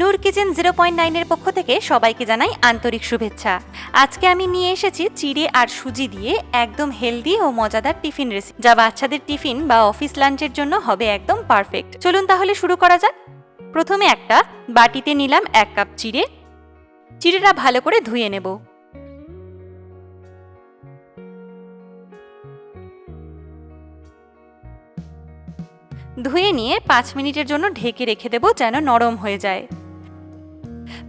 নূর kitchen 0.9 এর পক্ষ থেকে সবাইকে জানাই আন্তরিক শুভেচ্ছা। আজকে আমি নিয়ে এসেছি চিড়ে আর সুজি দিয়ে একদম হেলদি ও মজাদার টিফিন রেসিপি, যা বাচ্চাদের টিফিন বা অফিস লাঞ্চের জন্য হবে একদম পারফেক্ট। চলুন তাহলে শুরু করা যাক। প্রথমে একটা বাটিতে নিলাম 1 কাপ চিড়ে। চিড়েটা ভালো করে ধুয়ে নেব। ধুয়ে নিয়ে 5 মিনিটের জন্য ঢেকে রেখে দেব, যেন নরম হয়ে যায়।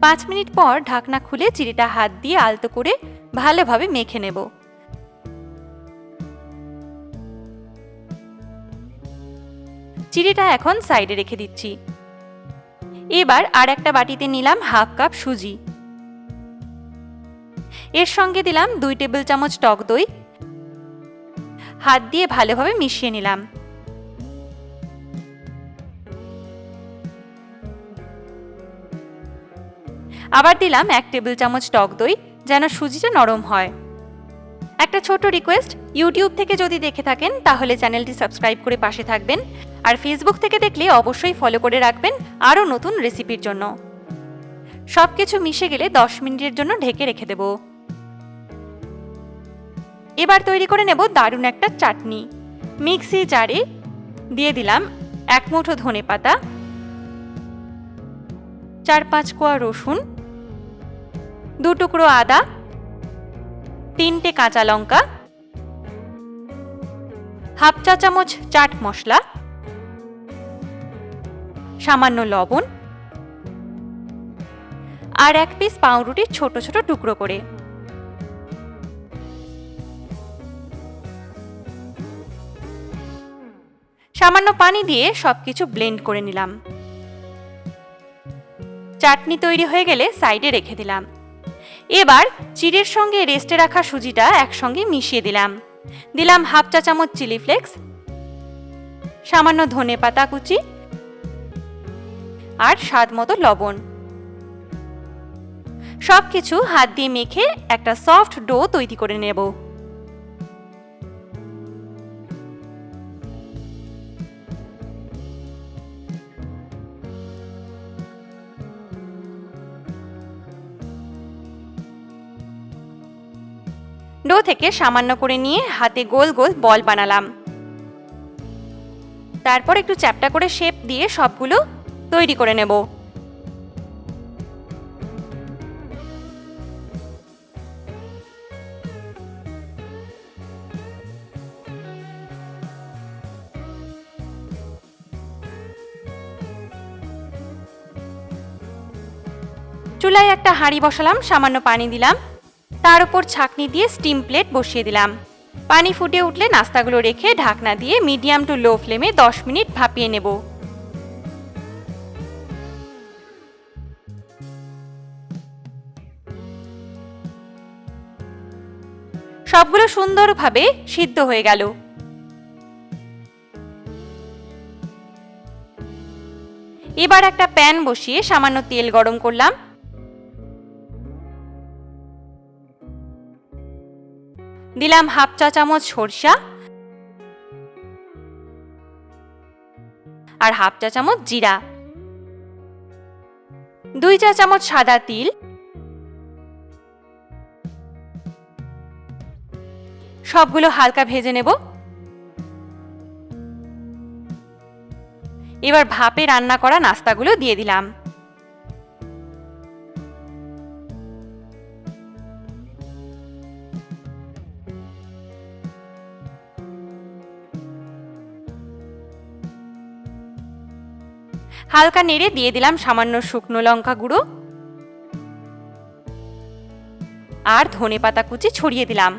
5 মিনিট পর ঢাকনা খুলে চিড়েটা হাত দিয়ে আলতো করে ভালোভাবে মেখে নেব। চিড়েটা এখন সাইডে রেখে দিচ্ছি। এবার আর একটা বাটিতে নিলাম 1/2 কাপ সুজি। এর সঙ্গে দিলাম 2 টেবিল চামচ টক দই। হাত দিয়ে ভালোভাবে মিশিয়ে নিলাম। আবার দিলাম 1 টেবিল চামচ টক দই, যেন সুজিটা নরম হয়। একটা ছোট রিকোয়েস্ট, ইউটিউব থেকে যদি দেখে থাকেন তাহলে চ্যানেলটি সাবস্ক্রাইব করে পাশে থাকবেন, আর ফেসবুক থেকে দেখলে অবশ্যই ফলো করে রাখবেন আরও নতুন রেসিপির জন্য। সবকিছু মিশে গেলে 10 মিনিটের জন্য ঢেকে রেখে দেব। এবার তৈরি করে নেব দারুণ একটা চাটনি। মিক্সি জারে দিয়ে দিলাম 1 মুঠো ধনেপাতা, 4-5 কোয়া রসুন, 2 টুকরো আদা, 3টে কাঁচা লঙ্কা, 1/2 চা চামচ চাট মশলা, সামান্য লবণ আর 1 পিস পাউরুটি ছোট ছোট টুকরো করে। সামান্য পানি দিয়ে সবকিছু ব্লেন্ড করে নিলাম। চাটনি তৈরি হয়ে গেলে সাইডে রেখে দিলাম। এবার চিড়ের সঙ্গে রেস্টে রাখা সুজিটা একসঙ্গে মিশিয়ে দিলাম। দিলাম 1/2 চা চামচ চিলি ফ্লেক্স, সামান্য ধনেপাতা কুচি আর স্বাদ মতো লবণ। সবকিছু হাত দিয়ে মেখে একটা সফট ডো তৈরি করে নেব। ডো থেকে সামান্য করে নিয়ে হাতে গোল গোল বল বানালাম। তারপর একটু চ্যাপ্টা করে শেপ দিয়ে সবগুলো তৈরি করে নেব। চুলায় একটা হাঁড়ি বসালাম, সামান্য পানি দিলাম, তার উপর ছাঁকনি দিয়ে স্টিম প্লেট বসিয়ে দিলাম। পানি ফুটে উঠলে নাস্তাগুলো রেখে ঢাকনা দিয়ে মিডিয়াম টু লো ফ্লেমে 10 মিনিট ভাপিয়ে নেব। সবগুলো সুন্দরভাবে সিদ্ধ হয়ে গেল। এবার একটা প্যান বসিয়ে সামান্য তেল গরম করলাম। দিলাম 1/2 চা চামচ সরষা আর 1/2 চা চামচ জিরা, 2 চা চামচ সাদা তিল, সবগুলো হালকা ভেজে নেব। এবার ভাপে রান্না করা নাস্তাগুলো দিয়ে দিলাম। হালকা নেড়ে দিয়ে দিলাম সামান্য শুকনো লঙ্কা গুঁড়ো আর ধনেপাতা কুচি ছড়িয়ে দিলাম।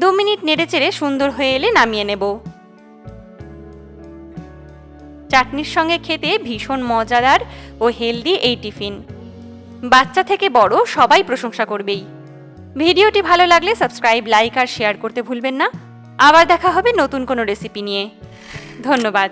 দু মিনিট নেড়েচেড়ে সুন্দর হয়ে এলে নামিয়ে নেব। চাটনির সঙ্গে খেতে ভীষণ মজাদার ও হেলদি এই টিফিন। বাচ্চা থেকে বড় সবাই প্রশংসা করবেই। ভিডিওটি ভালো লাগলে সাবস্ক্রাইব, লাইক আর শেয়ার করতে ভুলবেন না। আবার দেখা হবে নতুন কোনো রেসিপি নিয়ে। ধন্যবাদ।